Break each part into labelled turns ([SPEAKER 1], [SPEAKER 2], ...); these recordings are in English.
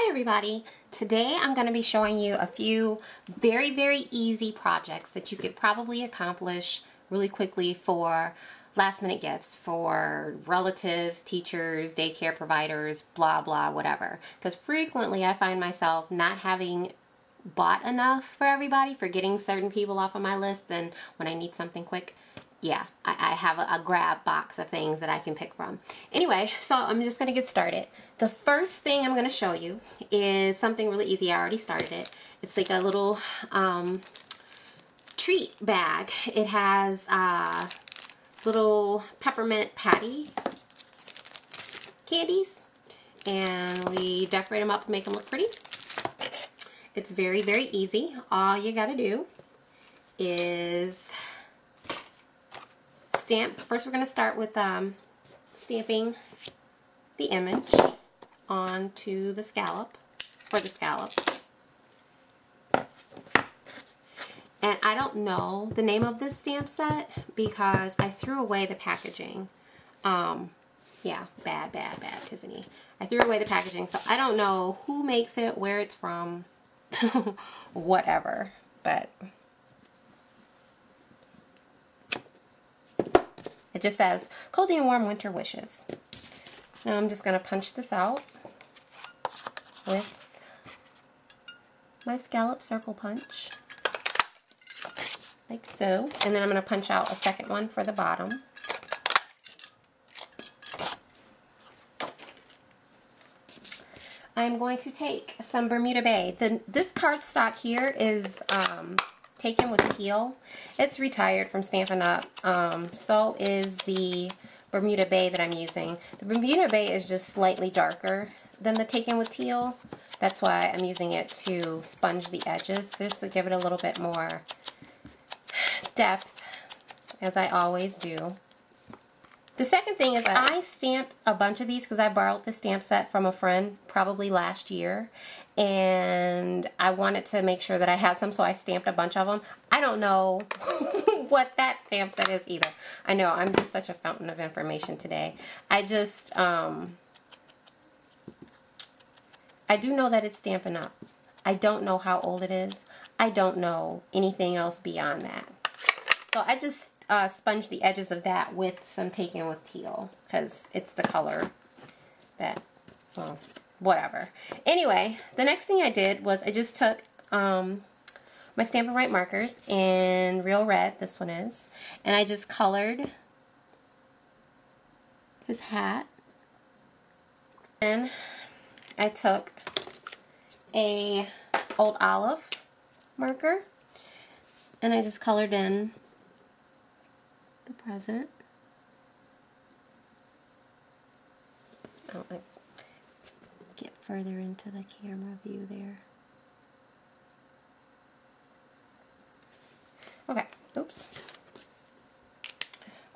[SPEAKER 1] Hi everybody! Today I'm going to be showing you a few very easy projects that you could probably accomplish really quickly for last minute gifts for relatives, teachers, daycare providers, blah blah whatever. Because frequently I find myself not having bought enough for everybody, forgetting certain people off of my list, and when I need something quick, yeah, I have a grab box of things that I can pick from. Anyway, so I'm just going to get started. The first thing I'm going to show you is something really easy. I already started it. It's like a little treat bag. It has little peppermint patty candies, and we decorate them up to make them look pretty. It's very easy. All you got to do is stamp. First we're going to start with stamping the image onto the scallop, or the scallop. And I don't know the name of this stamp set because I threw away the packaging. Yeah, bad Tiffany. I threw away the packaging, so I don't know who makes it, where it's from, whatever, but it just says, cozy and warm winter wishes. Now I'm just going to punch this out with my scallop circle punch, like so. And then I'm going to punch out a second one for the bottom. I'm going to take some Bermuda Bay. This cardstock here is taken with teal. It's retired from Stampin' Up. So is the Bermuda Bay that I'm using. The Bermuda Bay is just slightly darker than the taken with teal. That's why I'm using it to sponge the edges, just to give it a little bit more depth, as I always do. The second thing is I stamped a bunch of these because I borrowed the stamp set from a friend probably last year, and I wanted to make sure that I had some, so I stamped a bunch of them. I don't know what that stamp set is either. I know, I'm just such a fountain of information today. I just, I do know that it's Stampin' Up. I don't know how old it is. I don't know anything else beyond that. So I just sponged the edges of that with some taken with teal because it's the color that, well, whatever. Anyway, the next thing I did was I just took my Stampin' Write markers in Real Red, this one is, and I just colored his hat. And I took a Old Olive marker and I just colored in the present. Oh, I get further into the camera view there. Okay, oops.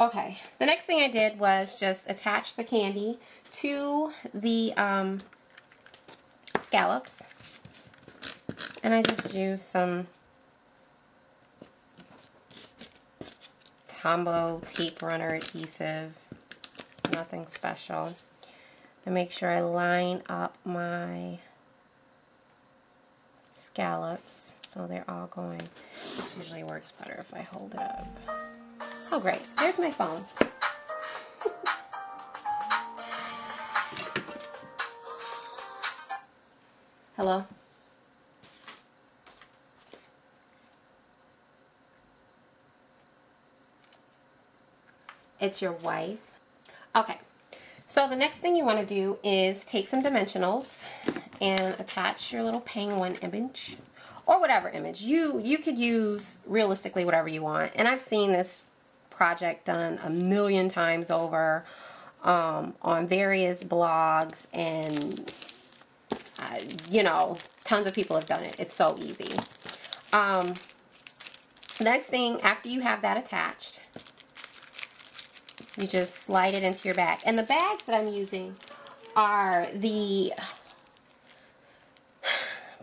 [SPEAKER 1] Okay, the next thing I did was just attach the candy to the scallops, and I just used some Tombow tape runner adhesive, nothing special, to make sure I line up my scallops so they're all going. This usually works better if I hold it up. Oh great, there's my phone. Hello? It's your wife. Okay, so the next thing you want to do is take some dimensionals and attach your little penguin image, or whatever image. You could use realistically whatever you want, and I've seen this project done a million times over on various blogs, and you know, tons of people have done it. It's so easy. The next thing, after you have that attached, you just slide it into your bag. And the bags that I'm using are the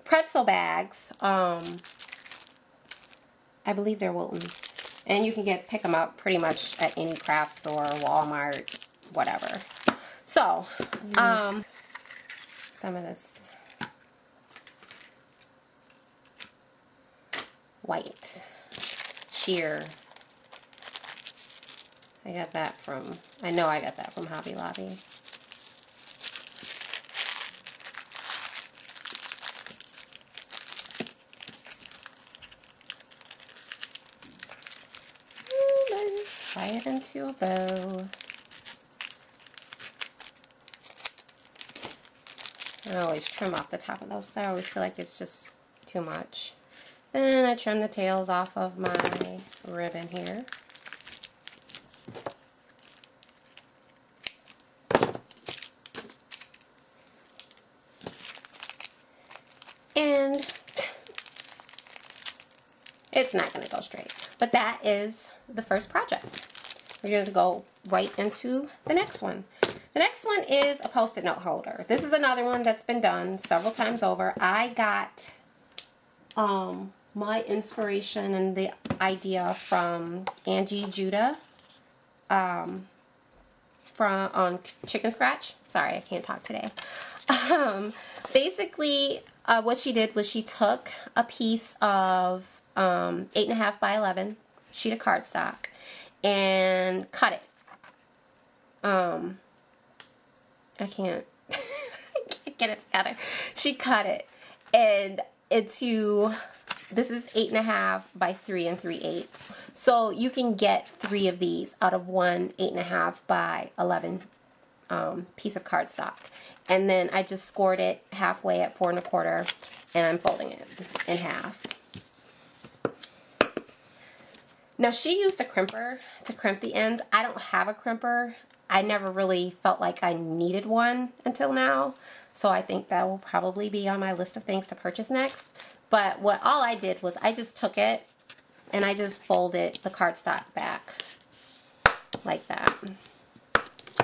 [SPEAKER 1] pretzel bags. I believe they're Wilton. And you can pick them up pretty much at any craft store, Walmart, whatever. So, some of this white sheer. I got that from, I know I got that from Hobby Lobby. And just tie it into a bow. I always trim off the top of those because I always feel like it's just too much. Then I trim the tails off of my ribbon here. And it's not going to go straight. But that is the first project. We're going to go right into the next one. The next one is a Post-it note holder. This is another one that's been done several times over. I got my inspiration and the idea from Angie Judah on Chicken Scratch. Sorry, I can't talk today. Basically, what she did was she took a piece of 8.5 by 11 sheet of cardstock and cut it. I can't get it together. She cut it and into, this is 8.5 by 3 3/8. So you can get 3 of these out of one 8.5 by 11 piece of cardstock. And then I just scored it halfway at 4 1/4, and I'm folding it in half. Now she used a crimper to crimp the ends. I don't have a crimper. I never really felt like I needed one until now. So I think that will probably be on my list of things to purchase next. But all I did was I just took it and I just folded the cardstock back like that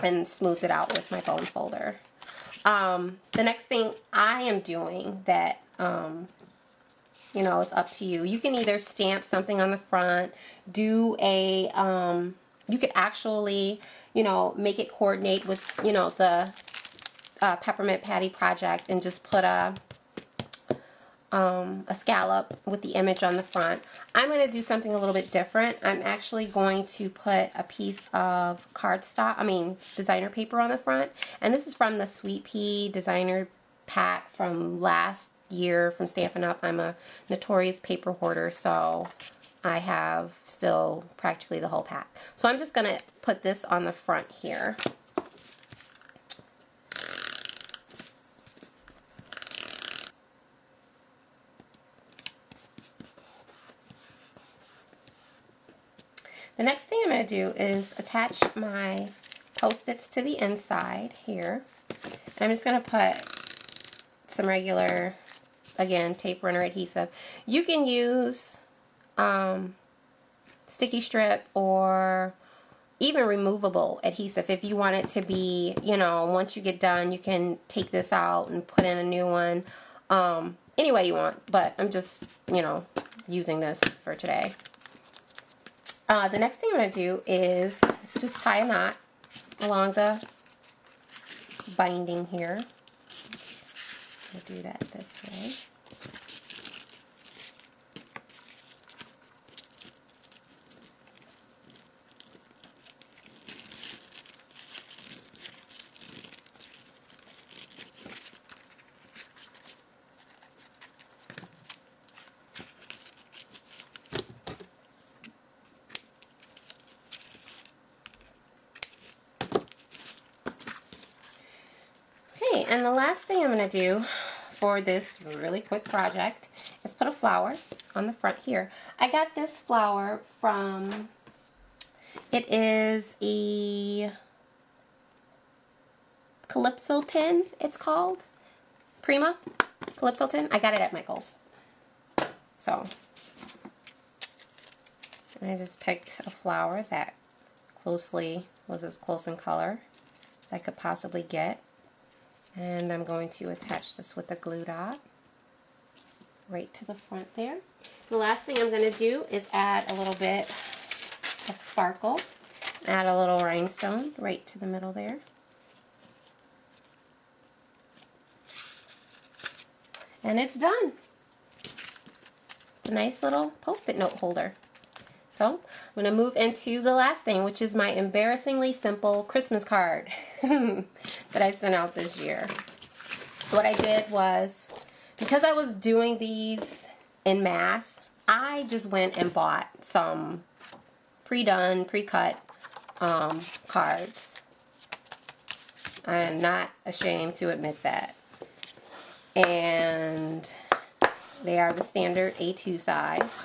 [SPEAKER 1] and smoothed it out with my bone folder. The next thing I am doing that, you know, it's up to you. You can either stamp something on the front, do a, you could actually, you know, make it coordinate with, you know, the Peppermint Patty project and just put a scallop with the image on the front. I'm going to do something a little bit different. I'm actually going to put a piece of designer paper on the front. And this is from the Sweet Pea designer pack from last year from Stampin' Up. I'm a notorious paper hoarder, so I have still practically the whole pack. So I'm just going to put this on the front here. The next thing I'm going to do is attach my Post-its to the inside here. And I'm just going to put some regular, again, tape runner adhesive. You can use sticky strip or even removable adhesive if you want it to be, you know, once you get done you can take this out and put in a new one any way you want, but I'm just, you know, using this for today. The next thing I'm going to do is just tie a knot along the binding here. I'll do that this way. And the last thing I'm going to do for this really quick project is put a flower on the front here. I got this flower from, it is a Calypso tin, it's called. Prima Calypso tin. I got it at Michael's. So, I just picked a flower that was as close in color as I could possibly get. And I'm going to attach this with a glue dot right to the front there. The last thing I'm going to do is add a little bit of sparkle. Add a little rhinestone right to the middle there. And it's done. The nice little post-it note holder. So I'm going to move into the last thing, which is my embarrassingly simple Christmas card that I sent out this year. What I did was, because I was doing these en masse, I just went and bought some pre-done, pre-cut cards. I am not ashamed to admit that. And they are the standard A2 size.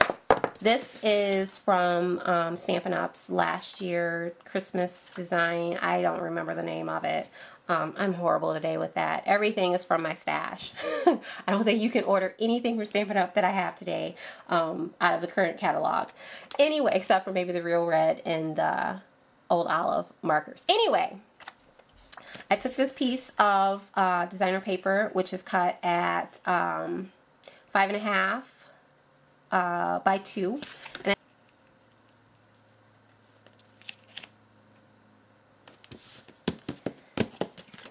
[SPEAKER 1] This is from Stampin' Up's last year Christmas design. I don't remember the name of it. I'm horrible today with that. Everything is from my stash. I don't think you can order anything from Stampin' Up that I have today out of the current catalog. Anyway, except for maybe the Real Red and the Old Olive markers. Anyway, I took this piece of designer paper, which is cut at 5.5 by 2.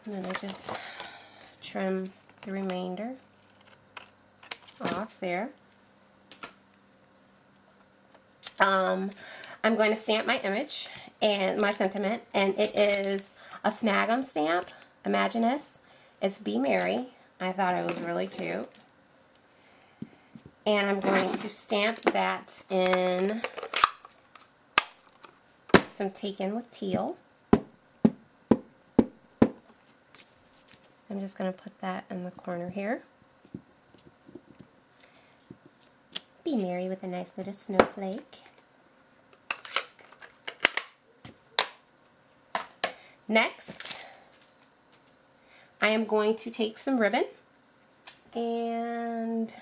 [SPEAKER 1] And then I just trim the remainder off there. I'm going to stamp my image and my sentiment, and it is a Snag 'em stamp, Imaginus. It's Be Merry. I thought it was really cute. And I'm going to stamp that in some Taken with Teal. I'm just going to put that in the corner here. Be merry with a nice little snowflake. Next, I am going to take some ribbon and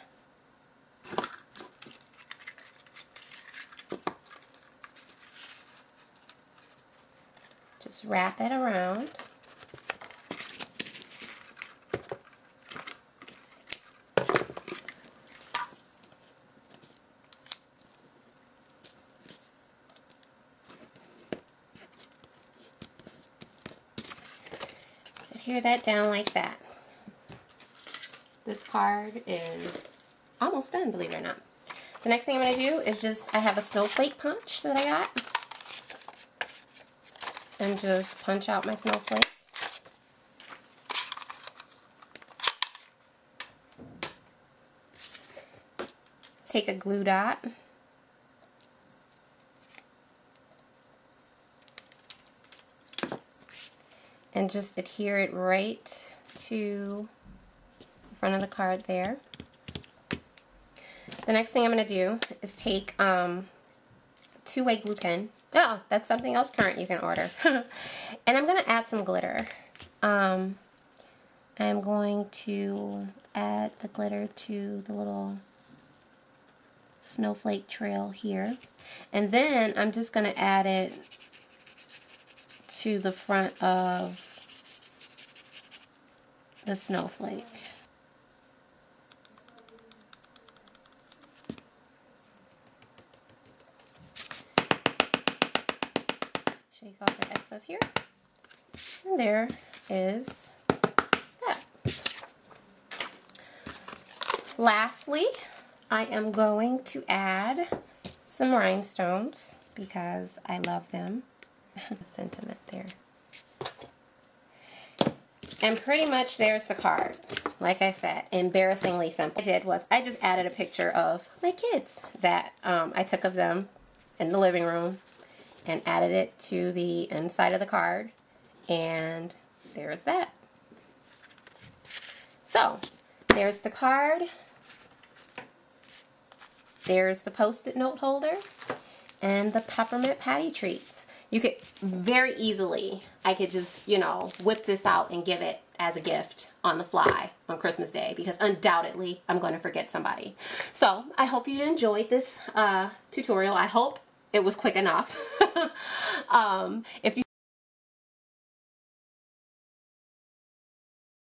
[SPEAKER 1] just wrap it around. Adhere that down like that. This card is almost done, believe it or not. The next thing I'm going to do is I have a snowflake punch that I got. And just punch out my snowflake. Take a glue dot. And just adhere it right to the front of the card there. The next thing I'm going to do is take two-way glue pen. Oh, that's something else current you can order. And I'm going to add some glitter. I'm going to add the glitter to the little snowflake trail here. And then I'm just going to add it to the front of the snowflake. Shake off the excess here. And there is that. Lastly, I am going to add some rhinestones because I love them. Sentiment there. And pretty much there's the card. Like I said, embarrassingly simple. What I did was I just added a picture of my kids that I took of them in the living room and added it to the inside of the card. And there's that. So, there's the card. There's the post-it note holder and the peppermint patty treats. You could very easily, I could just, you know, whip this out and give it as a gift on the fly on Christmas Day, because undoubtedly I'm going to forget somebody. So I hope you enjoyed this tutorial. I hope it was quick enough. If you